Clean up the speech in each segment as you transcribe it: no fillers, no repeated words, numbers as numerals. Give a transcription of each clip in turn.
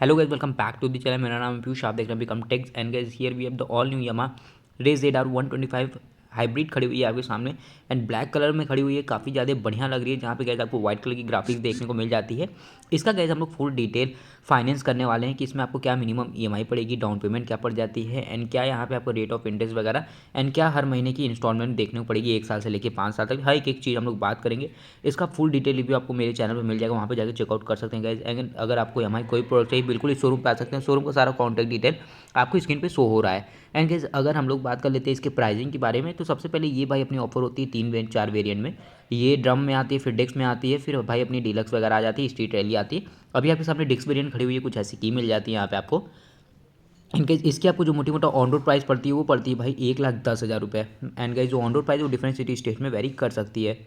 Hello guys, welcome back to the channel. मेरा नाम है पीयूष, आप देख रहे हैं become techs and guys here we have the all new Yamaha Ray ZR 125 hybrid खड़ी हुई है आपके सामने एंड ब्लैक कलर में खड़ी हुई है। काफ़ी ज़्यादा बढ़िया लग रही है, जहाँ पे गाइस आपको व्हाइट कलर की ग्राफिक्स देखने को मिल जाती है। इसका गाइस हम लोग फुल डिटेल फाइनेंस करने वाले हैं कि इसमें आपको क्या मिनिमम EMI पड़ेगी, डाउन पेमेंट क्या पड़ जाती है एंड क्या यहाँ पे आपको रेट ऑफ इंटरेस्ट वगैरह एंड क्या हर महीने की इंस्टॉलमेंट देखने को पड़ेगी 1 साल से लेकर 5 साल तक। हर एक चीज़ हम लोग बात करेंगे। इसका फुल डिटेल रिव्यू आपको मेरे चैनल पर मिल जाएगा, वहाँ पे जाकर चेकआउट कर सकते हैं गाइस। एंड अगर आपको EMI कोई प्रोडक्ट चाहिए, बिल्कुल इस शोरूम पे आ सकते हैं। शोरूम का सारा कॉन्टैक्ट डिटेल आपको स्क्रीन पे शो हो रहा है। एंड गाइस अगर हम लोग बात कर लेते हैं इसके प्राइसिंग के बारे में, तो सबसे पहले ये भाई अपनी ऑफर होती है 3 4 वेरिएंट में। ये ड्रम में आती है, फिर डिस्क में आती है, फिर भाई अपनी डीलक्स वगैरह आ जाती है, स्ट्रीट रैली आती है। अभी आपके सामने डिस्क वेरिएंट खड़ी हुई है, कुछ ऐसी की मिल जाती है यहाँ पे आपको। इनके इसकी आपको जो मोटी मोटा ऑन रोड प्राइस पड़ती है वो पड़ती है भाई 1,10,000 रुपये। एंड गाइस जो ऑन रोड प्राइस वो डिफरेंट सिटी स्टेट में वेरी कर सकती है।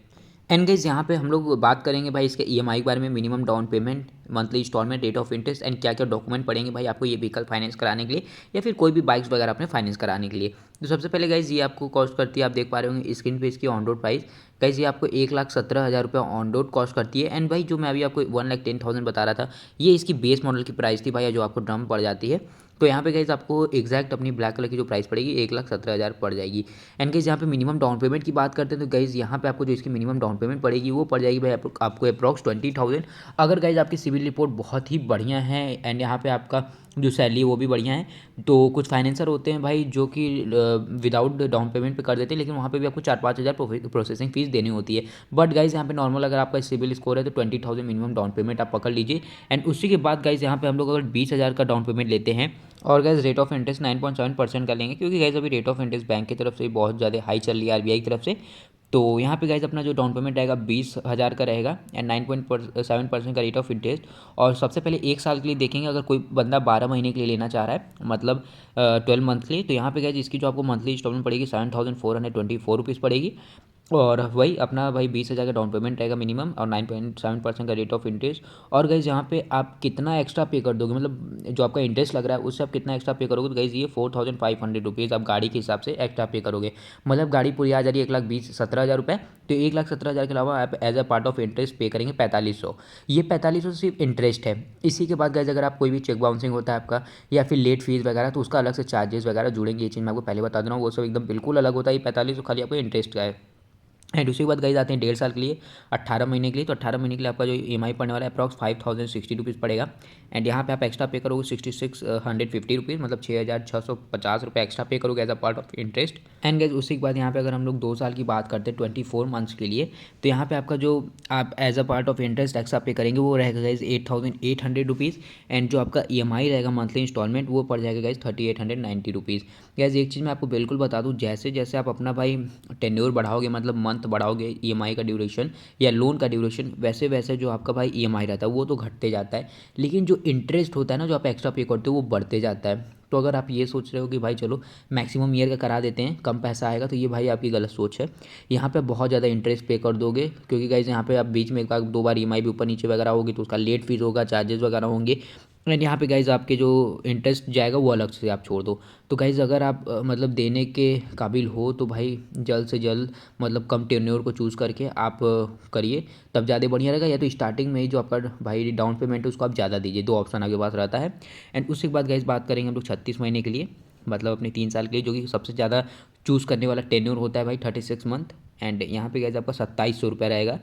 एंड गाइस यहाँ पे हम लोग बात करेंगे भाई इसके EMI के बारे में, minimum down payment, monthly instalment, rate of interest and क्या क्या डॉक्यूमेंट पड़ेंगे भाई आपको ये व्हीकल फाइनेंस कराने के लिए या फिर कोई भी बाइक्स वगैरह अपने फाइनेंस कराने के लिए। तो सबसे पहले गाइस ये आपको कॉस्ट करती है, आप देख पा रहे होंगे स्क्रीन पे इसकी ऑन रोड प्राइस। गाइस ये आपको 1,17,000 रुपये ऑन रोड कॉस्ट करती है। एंड भाई जो मैं अभी आपको 1,10,000 बता रहा था, ये इसकी बेस मॉडल की प्राइस थी भाई, जो आपको ड्रम पड़ जाती है। तो यहाँ पे गाइस आपको एग्जैक्ट अपनी ब्लैक कलर की जो प्राइस पड़ेगी 1,17,000 पड़ जाएगी। एंड गाइस यहाँ पे मिनिमम डाउन पेमेंट की बात करते हैं, तो गाइस यहाँ पे आपको जो इसकी मिनिमम डाउन पेमेंट पड़ेगी वो पड़ जाएगी भाई आपको अप्रॉक्स 20,000। अगर गाइस आपकी सिविल रिपोर्ट बहुत ही बढ़िया है एंड यहाँ पे आपका जो सैलरी है वो भी बढ़िया है, तो कुछ फाइनेंसर होते हैं भाई जो कि विदाउट डाउन पेमेंट पे कर देते हैं, लेकिन वहाँ पे भी आपको 4-5 हज़ार प्रोसेसिंग फीस देनी होती है। बट गाइस यहाँ पे नॉर्मल अगर आपका सिविल स्कोर है तो 20,000 मिनिमम डाउन पेमेंट आप पकड़ लीजिए। एंड उसी के बाद गाइस यहाँ पे हम लोग अगर 20,000 का डाउन पेमेंट लेते हैं और गैस रेट ऑफ इंटरेस्ट 9.7% का लेंगे, क्योंकि गैस अभी रेट ऑफ इंटरेस्ट बैंक की तरफ से बहुत ज़्यादा हाई चल रही है, RBI की तरफ से। तो यहाँ पे गैस अपना जो डाउन पेमेंट आएगा 20,000 का रहेगा एंड 9.7% का रेट ऑफ इंटरेस्ट। और सबसे पहले 1 साल के लिए देखेंगे, अगर कोई बंदा 12 महीने के लिए लेना चाह रहा है, मतलब 12 मंथ के लिए, तो यहाँ पे गैस इसकी जो आपको मंथली इंस्टॉलमेंट पड़ेगी 7,424 रुपीज़ पड़ेगी। और वही अपना भाई 20,000 का डाउन पेमेंट रहेगा मिनिमम और 9.7% का रेट ऑफ इंटरेस्ट। और गाइज यहाँ पे आप कितना एक्स्ट्रा पे कर दोगे, मतलब जो आपका इंटरेस्ट लग रहा है उससे आप कितना एक्स्ट्रा पे करोगे, तो गाइज ये 4,500 रुपीज़ आप गाड़ी के हिसाब से एक्स्ट्रा पे करोगे। मतलब गाड़ी पूरी आ जा रही है 1,17,000 रुपये, तो 1,17,000 के अलावा आप as a part of interest pay करेंगे 4,500। ये 4,500 सिर्फ इंटरेस्ट है। इसी के बाद गाइज अगर आप कोई भी चेक बाउंसिंग होता है आपका या फिर लेट फीस वगैरह, तो उसका अलग से चार्जेस वगैरह जुड़ेंगे। ये चीज़ मैं आपको पहले बता दे रहा हूँ, वो सब एकदम बिल्कुल अलग होता है। ये 45 खाली आपको इंटरेस्ट का है। एंड उसी के बाद गाइज आते हैं 1.5 साल के लिए, 18 महीने के लिए। तो 18 महीने के लिए आपका जो EMI पड़ने वाला है अप्रॉक्स 5,060 रुपीज़ पड़ेगा। एंड यहाँ पे आप एक्स्ट्रा पे करोगे 6,650 रुपीज़, मतलब 6,650 रुपये एक्स्ट्रा पे करोगे as a part of interest. And guys उसी के बाद यहाँ पे अगर हम लोग 2 साल की बात करते हैं 24 मंथ्स के लिए, तो यहाँ पे आपका जो आप as a part of interest extra pay करेंगे वो रहेगा गाइज 8,800 रुपीज़। एंड जो आपका EMI रहेगा मंथली इंस्टॉलमेंट वो पड़ जाएगा गाइज 3,890 रुपीज़। गाइज एक चीज़ मैं आपको बिल्कुल बता दूँ, जैसे जैसे आप अपना भाई टेन्योर बढ़ाओगे, मतलब मंथ बढ़ाओगे EMI का ड्यूरेशन या लोन का ड्यूरेशन, वैसे वैसे जो आपका भाई EMI रहता है वो तो घटते जाता है, लेकिन जो इंटरेस्ट होता है ना, जो आप एक्स्ट्रा पे करते हो वो बढ़ते जाता है। तो अगर आप ये सोच रहे हो कि भाई चलो मैक्सिमम ईयर का करा देते हैं, कम पैसा आएगा, तो ये भाई आपकी गलत सोच है। यहाँ पे बहुत ज़्यादा इंटरेस्ट पे कर दोगे, क्योंकि गाइज यहाँ पे आप बीच में एक बार 2 बार EMI भी ऊपर नीचे वगैरह होगी तो उसका लेट फीस होगा, चार्जेस वगैरह होंगे। एंड यहाँ पे गाइज आपके जो इंटरेस्ट जाएगा वो अलग से आप छोड़ दो। तो गाइज अगर आप मतलब देने के काबिल हो तो भाई जल्द से जल्द मतलब कम टेन्योर को चूज़ करके आप करिए, तब ज़्यादा बढ़िया रहेगा। या तो स्टार्टिंग में ही जो आपका भाई डाउन पेमेंट है उसको आप ज़्यादा दीजिए, 2 ऑप्शन आपके पास रहता है। एंड उसके बाद गाइज बात करेंगे हम लोग 36 महीने के लिए, मतलब अपने 3 साल के लिए, जो कि सबसे ज़्यादा चूज़ करने वाला टेन्योर होता है भाई 36 मंथ। एंड यहाँ पे गाइज आपका 2,700 रुपये रहेगा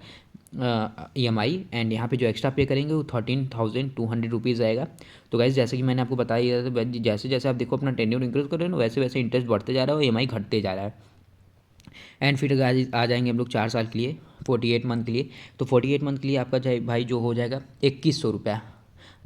EMI। एंड यहाँ पे जो एक्स्ट्रा पे करेंगे वो 13,200 रुपीज़ आएगा। तो गाइज जैसे कि मैंने आपको बताया, जैसे जैसे आप देखो अपना टेन्योर इंक्रीज कर रहे हो ना, वैसे वैसे इंटरेस्ट बढ़ते जा रहा है और EMI घटते जा रहा है। एंड फिर गाइज आ जाएंगे हम लोग 4 साल के लिए, 48 मंथ के लिए। तो 48 मंथ के लिए आपका भाई जो हो जाएगा 2,100 रुपया,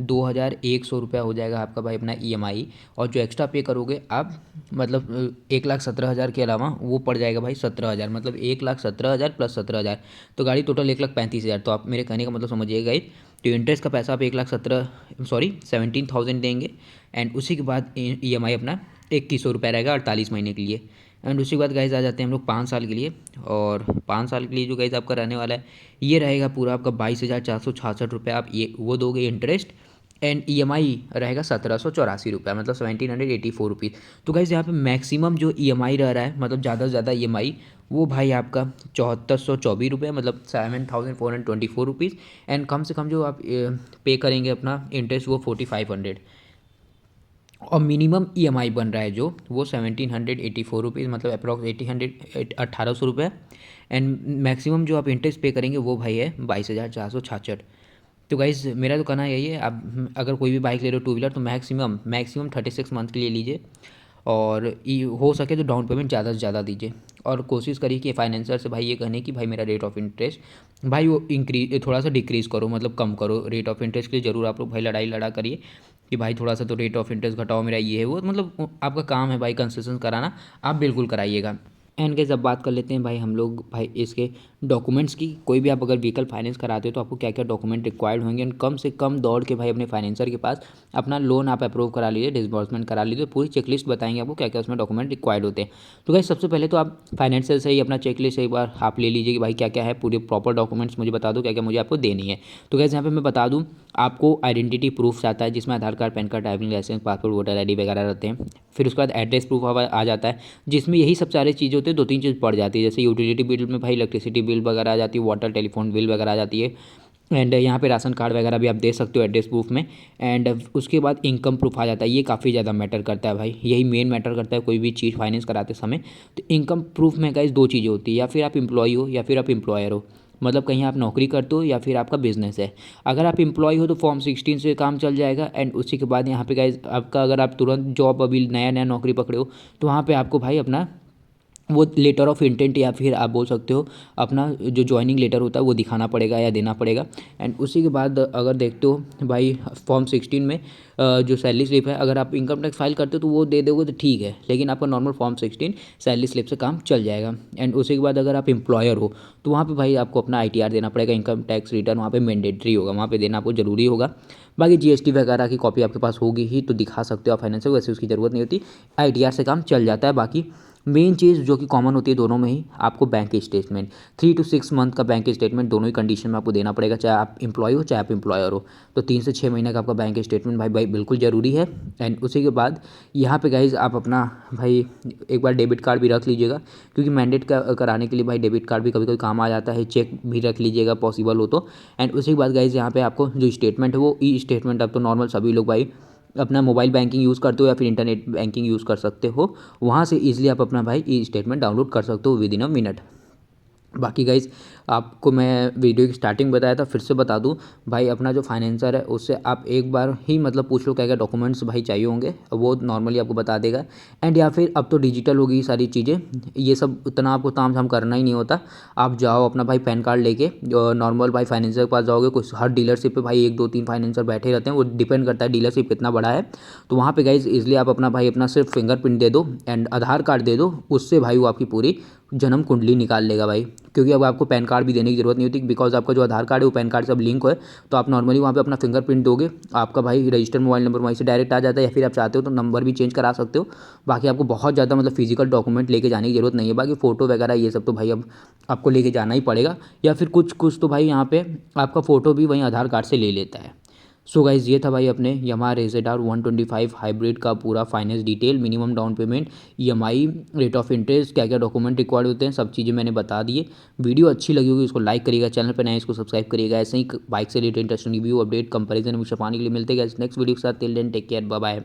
2,100 रुपया हो जाएगा आपका भाई अपना EMI। और जो एक्स्ट्रा पे करोगे आप, मतलब 1,17,000 के अलावा वो पड़ जाएगा भाई 17,000, मतलब 1,17,000 प्लस 17,000, तो गाड़ी टोटल 1,35,000। तो आप मेरे कहने का मतलब समझिएगा गाइज, तो इंटरेस्ट का पैसा आप 17,000 देंगे। एंड उसी के बाद EMI अपना 2,100 रुपया रहेगा 48 महीने के लिए। एंड उसी के बाद गाइज आ जाते हैं हम लोग 5 साल के लिए। और 5 साल के लिए जो गाइज आपका रहने वाला है, ये रहेगा पूरा आपका 22,466 रुपये, आप ये वो दोगे इंटरेस्ट। एंड EMI रहेगा 1,784 रुपये, मतलब 1,784 रुपीज़। तो गाइज यहाँ पे मैक्सिमम जो EMI रह रहा है, मतलब ज़्यादा से ज़्यादा EMI वो भाई आपका 7424 रुपये, मतलब 7424 रुपीज़। एंड कम से कम जो आप पे करेंगे अपना इंटरेस्ट वो 4500। और मिनिमम ईएमआई बन रहा है जो वो 1784 रुपीज़, मतलब अप्रॉक्स 1800 1800 रुपये। एंड मैक्सिमम जो आप इंटरेस्ट पे करेंगे वो भाई है 22,466। तो गाइज़ मेरा तो कहना यही है, आप अगर कोई भी बाइक ले रहे हो टू व्हीलर तो मैक्सिमम मैक्सिमम 36 मंथ के लिए लीजिए। और हो सके तो डाउन पेमेंट ज़्यादा से ज़्यादा दीजिए। और कोशिश करिए कि फाइनेंसर से भाई ये कहने कि भाई मेरा रेट ऑफ इंटरेस्ट भाई वो थोड़ा सा डिक्रीज़ करो, मतलब कम करो। रेट ऑफ इंटरेस्ट के लिए ज़रूर आप लोग भाई लड़ाई लड़ा करिए कि भाई थोड़ा सा तो रेट ऑफ इंटरेस्ट घटाओ, मेरा ये है वो, मतलब आपका काम है भाई कंसेशन कराना, आप बिल्कुल कराइएगा। एंड गाइस अब बात कर लेते हैं भाई हम लोग भाई इसके डॉक्यूमेंट्स की। कोई भी आप अगर व्हीकल फाइनेंस कराते हो तो आपको क्या क्या डॉक्यूमेंट रिक्वायर्ड होंगे। एंड कम से कम दौड़ के भाई अपने फाइनेंसर के पास अपना लोन आप अप्रूव करा लीजिए, डिसबर्समेंट करा लीजिए। पूरी चेकलिस्ट बताएंगे आपको क्या क्या उसमें डॉक्यूमेंट रिक्वायर्ड होते हैं। तो गाइस सबसे पहले तो आप फाइनेंसर से ही अपना चेकलिस्ट एक बार आप ले लीजिए कि भाई क्या क्या है, पूरे प्रॉपर डॉक्यूमेंट्स मुझे बता दो क्या क्या मुझे आपको देनी है। तो गाइस यहाँ पे मैं बता दूँ, आपको आइडेंटिटी प्रूफ आता है जिसमें Aadhaar card, PAN card, driving licence, passport, voter ID वगैरह रहते हैं। फिर उसके बाद एड्रेस प्रूफ आ जाता है जिसमें यही सब सारी चीज़ें होती है, दो तीन चीज़ पड़ जाती है। जैसे यूटिलिटी बिल में भाई इलेक्ट्रिसिटी बिल वगैरह आ जाती है, वाटर टेलीफोन बिल वगैरह आ जाती है। एंड यहाँ पे राशन कार्ड वगैरह भी आप दे सकते हो एड्रेस प्रूफ में। एंड उसके बाद इनकम प्रूफ आ जाता है, ये काफ़ी ज़्यादा मैटर करता है भाई, यही मेन मैटर करता है कोई भी चीज़ फाइनेंस कराते समय। तो इनकम प्रूफ में गाइस दो चीज़ें होती है, या फिर आप एम्प्लॉय हो या फिर आप एम्प्लॉयर हो, मतलब कहीं आप नौकरी करते हो या फिर आपका बिजनेस है। अगर आप एम्प्लॉय हो तो फॉर्म 16 से काम चल जाएगा। एंड उसी के बाद यहाँ पे गाइस आपका अगर आप तुरंत जॉब अभी नया नया नौकरी पकड़े हो तो वहाँ पे आपको भाई अपना वो लेटर ऑफ इंटेंट या फिर आप बोल सकते हो अपना जो ज्वाइनिंग लेटर होता है वो दिखाना पड़ेगा या देना पड़ेगा। एंड उसी के बाद अगर देखते हो भाई फॉर्म 16 में जो सैलरी स्लिप है, अगर आप इनकम टैक्स फाइल करते हो तो वो दे दोगे तो ठीक है, लेकिन आपका नॉर्मल फॉर्म 16 सैलरी स्लिप से काम चल जाएगा। एंड उसी के बाद अगर आप एम्प्लॉयर हो तो वहाँ पे भाई आपको अपना ITR देना पड़ेगा, इनकम टैक्स रिटर्न वहाँ पे मैंडेटरी होगा, वहाँ पे देना आपको ज़रूरी होगा। बाकी GST वगैरह की कॉपी आपके पास होगी ही तो दिखा सकते हो आप फाइनेंस, वैसे उसकी ज़रूरत नहीं होती, ITR से काम चल जाता है। बाकी मेन चीज़ जो कि कॉमन होती है दोनों में ही, आपको बैंक स्टेटमेंट 3 to 6 मंथ का बैंक स्टेटमेंट दोनों ही कंडीशन में आपको देना पड़ेगा, चाहे आप एम्प्लॉय हो चाहे आप एम्प्लॉयर हो। तो 3 से 6 महीने का आपका बैंक स्टेटमेंट भाई भाई बिल्कुल ज़रूरी है। एंड उसी के बाद यहाँ पे गाइज आप अपना भाई एक बार डेबिट कार्ड भी रख लीजिएगा, क्योंकि मैंडेट कराने के लिए भाई डेबिट कार्ड भी कभी कभी काम आ जाता है। चेक भी रख लीजिएगा पॉसिबल हो तो। एंड उसी के बाद गाइज यहाँ पे आपको जो स्टेटमेंट है वो ई स्टेटमेंट, अब तो नॉर्मल सभी लोग भाई अपना मोबाइल बैंकिंग यूज़ करते हो या फिर इंटरनेट बैंकिंग यूज़ कर सकते हो, वहाँ से ईजिली आप अपना भाई ई स्टेटमेंट डाउनलोड कर सकते हो विद इन अ मिनट। बाकी गाइज आपको मैं वीडियो की स्टार्टिंग बताया था, फिर से बता दूं भाई, अपना जो फाइनेंसर है उससे आप एक बार ही मतलब पूछ लो क्या क्या डॉक्यूमेंट्स भाई चाहिए होंगे, वो नॉर्मली आपको बता देगा। एंड या फिर अब तो डिजिटल हो गई सारी चीज़ें, ये सब उतना आपको ताम झाम करना ही नहीं होता। आप जाओ अपना भाई पैन कार्ड लेके नॉर्मल भाई फाइनेंसर के पास जाओगे, कुछ हर डीलरशिप पे भाई 1 2 3 फाइनेंसर बैठे रहते हैं, वो डिपेंड करता है डीलरशिप कितना बड़ा है। तो वहाँ पे गाइज इजिली आप अपना भाई अपना सिर्फ फिंगरप्रिंट दे दो एंड आधार कार्ड दे दो, उससे भाई वो आपकी पूरी जन्म कुंडली निकाल लेगा भाई। क्योंकि अब आपको पैन कार्ड भी देने की जरूरत नहीं होती, बिकॉज आपका जो आधार कार्ड है वो पैन कार्ड से अब लिंक है। तो आप नॉर्मली वहाँ पे अपना फिंगरप्रिंट दोगे, आपका भाई रजिस्टर्ड मोबाइल नंबर वहीं से डायरेक्ट आ जाता है, या फिर आप चाहते हो तो नंबर भी चेंज करा सकते हो। बाकी आपको बहुत ज़्यादा मतलब फिजिकल डॉक्यूमेंट लेके जाने की जरूरत नहीं है। बाकी फ़ोटो वगैरह ये सब तो भाई अब आपको लेके जाना ही पड़ेगा, या फिर कुछ कुछ तो भाई यहाँ पे आपका फ़ोटो भी वहीं आधार कार्ड से ले लेता है। सो गाइज़ ये था भाई अपने यामाहा रेज़र 125 हाइब्रिड का पूरा finance detail, minimum down payment, EMI, rate of interest, क्या क्या डॉक्यूमेंट रिक्वायर्ड होते हैं, सब चीज़ें मैंने बता दिए। वीडियो अच्छी लगी होगी इसको लाइक करिएगा, चैनल पर नए इसको सब्सक्राइब करिएगा। ऐसे ही बाइक से related interesting review update comparison हमेशा पाने के लिए मिलते हैं नेक्स्ट वीडियो के साथ। Till then take care, bye bye.